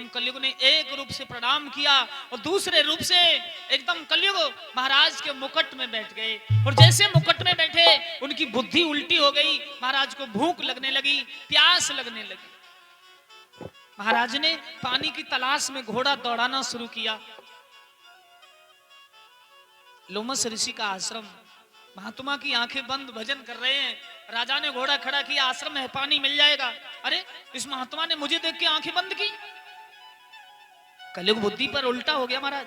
कलयुग ने एक रूप से प्रणाम किया और दूसरे रूप से एकदम कलयुग महाराज के मुकुट में बैठ गए। और जैसे मुकुट में बैठे उनकी बुद्धि उल्टी हो गई, महाराज को भूख लगने लगी, प्यास लगने लगी। महाराज ने पानी की तलाश में घोड़ा दौड़ाना शुरू किया। लोमस ऋषि का आश्रम, महात्मा की आंखें बंद भजन कर रहे हैं। राजा ने घोड़ा खड़ा किया, आश्रम है, पानी मिल जाएगा। अरे इस महात्मा ने मुझे देख के आंखें बंद की। कलयुग बुद्धि पर उल्टा हो गया महाराज।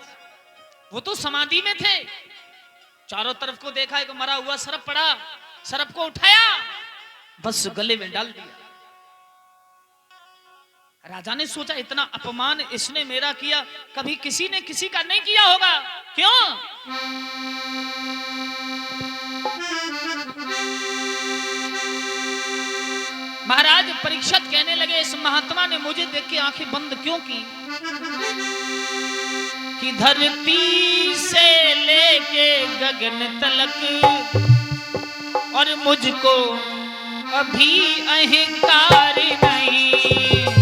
वो तो समाधि में थे, चारों तरफ को देखा, एक मरा हुआ सर्प पड़ा, सर्प को उठाया, बस गले में डाल दिया। राजा ने सोचा इतना अपमान इसने मेरा किया, कभी किसी ने किसी का नहीं किया होगा, क्यों? महाराज परीक्षित कहने लगे, इस महात्मा ने मुझे देख के आंखें बंद क्यों की? कि धरती से लेके गगन तलक और मुझको अभी अहंकार नहीं।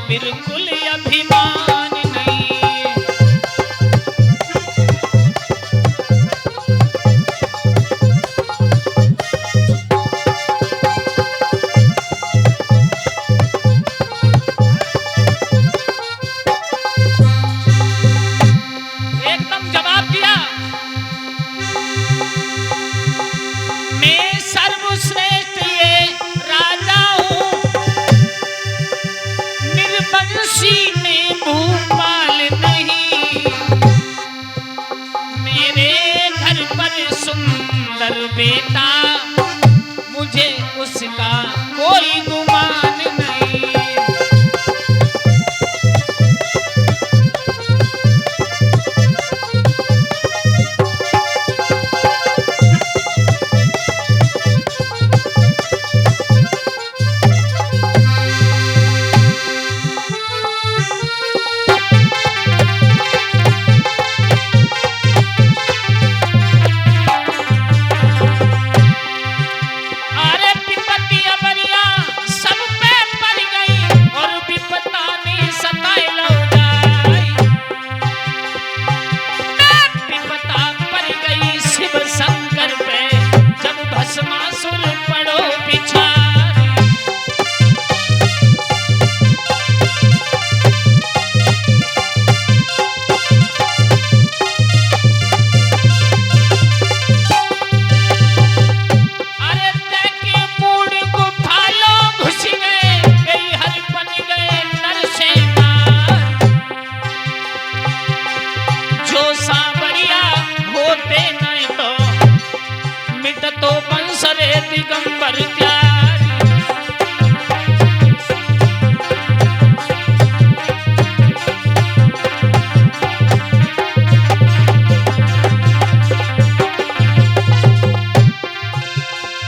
बिल्कुल अभिमान नहीं। एकदम जवाब दिया, मैं सर्वश्रेष्ठ ये राजा हूं, निर्वंशी में भूपाल नहीं। मेरे घर पर सुंदर बेटा, मुझे उसका कोई गुमान नहीं। तो बंसरे दिगंबर त्यारी।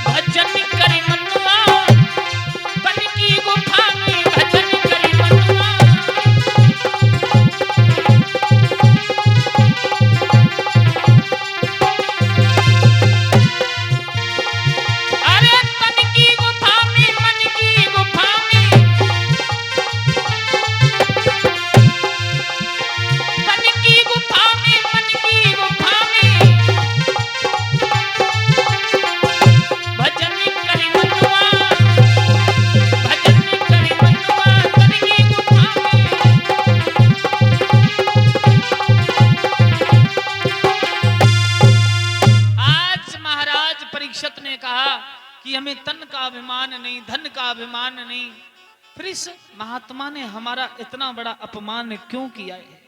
भजन करी मनुआ बन की गुफा में, भजन करी मनुआ। ने कहा कि हमें तन का अभिमान नहीं, धन का अभिमान नहीं, फिर इस महात्मा ने हमारा इतना बड़ा अपमान क्यों किया है?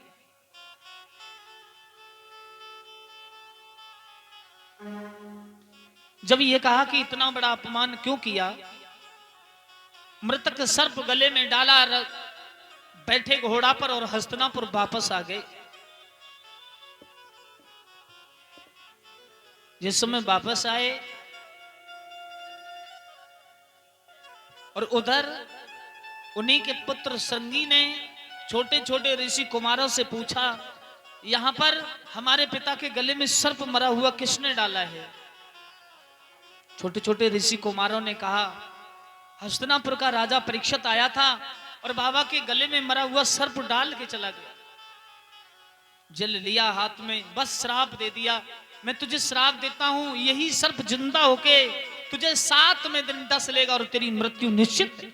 जब ये कहा कि इतना बड़ा अपमान क्यों किया, मृतक सर्प गले में डाला, बैठे घोड़ा पर और हस्तिनापुर वापस आ गए। जिस समय वापस आए और उधर उन्हीं के पुत्र संगी ने छोटे छोटे ऋषि कुमारों से पूछा, यहां पर हमारे पिता के गले में सर्प मरा हुआ किसने डाला है? छोटे छोटे ऋषि कुमारों ने कहा, हस्तिनापुर का राजा परीक्षित आया था और बाबा के गले में मरा हुआ सर्प डाल के चला गया। जल लिया हाथ में, बस श्राप दे दिया, मैं तुझे श्राप देता हूं, यही सर्प जिंदा होके तुझे 7 में दिन डस लेगा और तेरी मृत्यु निश्चित है।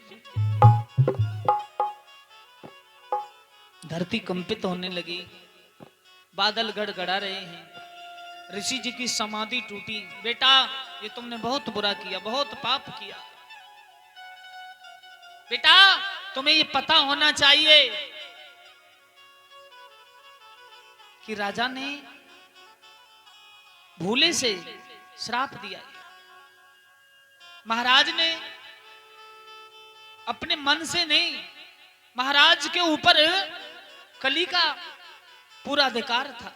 धरती कंपित होने लगी, बादल गड़गड़ा रहे हैं। ऋषि जी की समाधि टूटी। बेटा, ये तुमने बहुत बुरा किया, बहुत पाप किया। बेटा, तुम्हें ये पता होना चाहिए कि राजा ने भूले से श्राप दिया। महाराज ने अपने मन से नहीं, महाराज के ऊपर कली का पूरा अधिकार था।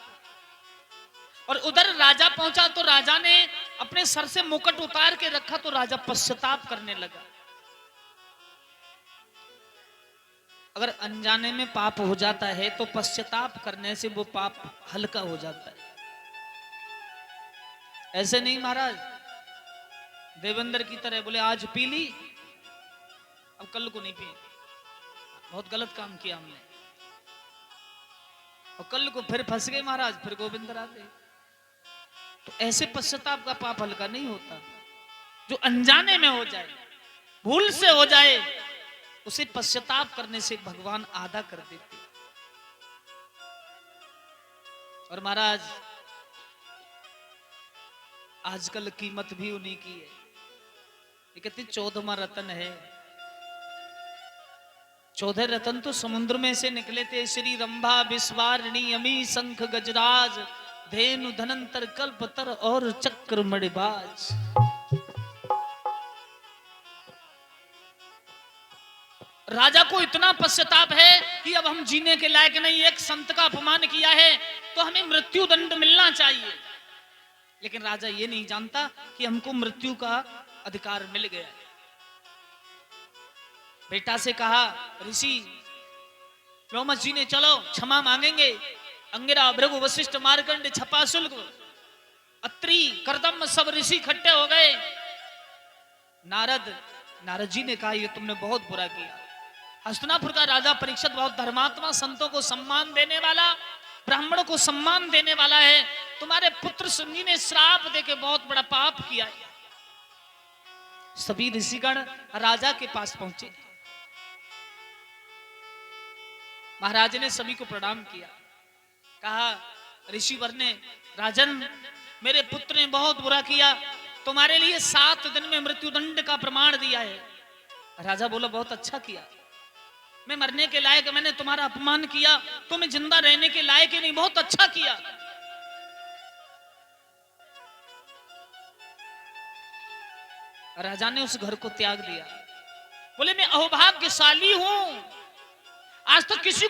और उधर राजा पहुंचा तो राजा ने अपने सर से मुकुट उतार के रखा तो राजा पश्चाताप करने लगा। अगर अनजाने में पाप हो जाता है तो पश्चाताप करने से वो पाप हल्का हो जाता है। ऐसे नहीं महाराज देवेंद्र की तरह बोले आज पी ली, अब कल को नहीं पी, बहुत गलत काम किया हमने, और कल को फिर फंस गए महाराज, फिर गोविंद राधे। तो ऐसे पश्चाताप का पाप हल्का नहीं होता। जो अनजाने में हो जाए, भूल से हो जाए, उसे पश्चाताप करने से भगवान आधा कर देते। और महाराज आजकल कीमत भी उन्हीं की है। ये कहते 14वां रतन है। 14 रतन तो समुद्र में से निकले थे। श्री रंभा, विश्वारिणी, अमी, शंख, गजराज, धेनु, धनंतर, कल्पतर और चक्र मणिबाज। राजा को इतना पश्चाताप है कि अब हम जीने के लायक नहीं, एक संत का अपमान किया है तो हमें मृत्यु दंड मिलना चाहिए। लेकिन राजा ये नहीं जानता कि हमको मृत्यु का अधिकार मिल गया। बेटा से कहा, ऋषि लोमस जी ने चलो क्षमा मांगेंगे। अंगिरा, भृगु, वशिष्ठ, मार्कंड, छपासुल्क, अत्रि, कर्दम सब ऋषि इकट्ठे हो गए। नारद जी ने कहा, ये तुमने बहुत बुरा किया। हस्तिनापुर का राजा परीक्षित बहुत धर्मात्मा, संतों को सम्मान देने वाला, ब्राह्मणों को सम्मान देने वाला है। तुम्हारे पुत्र संगी ने श्राप देके बहुत बड़ा पाप किया है। सभी ऋषिगण राजा के पास पहुंचे। महाराज ने सभी को प्रणाम किया। कहा, ऋषिवर ने, राजन मेरे पुत्र ने बहुत बुरा किया, तुम्हारे लिए 7 दिन में मृत्यु दंड का प्रमाण दिया है। राजा बोला, बहुत अच्छा किया, मैं मरने के लायक, मैंने तुम्हारा अपमान किया तो मैं जिंदा रहने के लायक ही नहीं, बहुत अच्छा किया। राजा ने उस घर को त्याग दिया। बोले, मैं अहोभाग्यशाली हूं, आज तक किसी